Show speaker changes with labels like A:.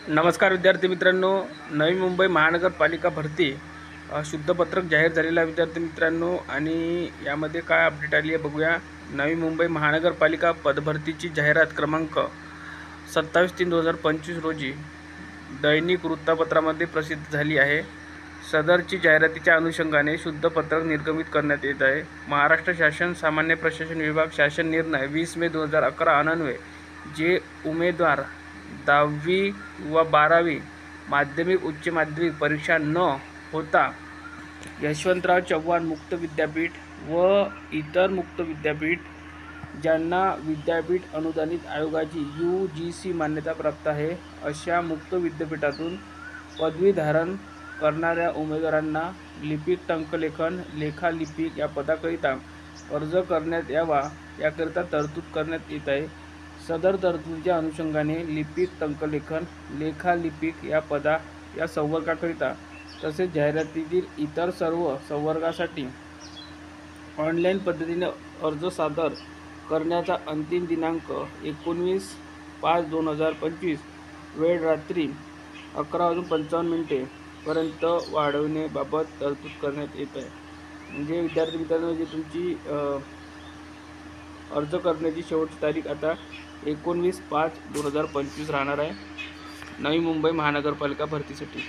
A: नमस्कार विद्यार्थी मित्रांनो, नवी मुंबई महानगरपालिका भरती शुद्धपत्रक जाहीर झालेला विद्यार्थी मित्रांनो आणि यामध्ये काय अपडेट आली आहे बघूया। नवी मुंबई महानगरपालिका पदभरतीची जाहिरात क्रमांक 27/3/2025 रोजी दैनिक वृत्तपत्रामध्ये प्रसिद्ध झाली आहे। सदरची जाहिरातीच्या अनुषंगाने शुद्धपत्रक निर्गमित करण्यात येत आहे। महाराष्ट्र शासन सामान्य प्रशासन विभाग शासन निर्णय 20 मे 2011 अन्वये जे उमेदवार 10वी व 12वी माध्यमिक उच्च माध्यमिक परीक्षा न होता यशवंतराव चव्हाण मुक्त विद्यापीठ व इतर मुक्त विद्यापीठ ज्यांना विद्यापीठ अनुदानित आयोगाची UGC मान्यता प्राप्त आहे अशा मुक्त विद्यापीठातून पदवी धारण करणाऱ्या उमेदवारांना लिपिक टंकलेखन लेखालिपिक या पदाकरिता अर्ज करण्यात यावा याकरिता तरतूद करण्यात येत आहे। सदर तरतुदीच्या अनुषंगाने लिपिक टंकलेखन लेखालिपिक या संवर्गाकरिता तसेच जाहिरातीतील इतर सर्व संवर्गासाठी ऑनलाईन पद्धतीने अर्ज सादर करण्याचा अंतिम दिनांक 19/5/2025 वेळ रात्री 11:55 पर्यंत वाढवण्याबाबत तरतूद करण्यात येत आहे। म्हणजे विद्यार्थी मित्रांनो, जे तुमची अर्ज करण्याची शेवटची तारीख आता 19/5/2025 राहणार आहे नवी मुंबई महानगरपालिका भरतीसाठी।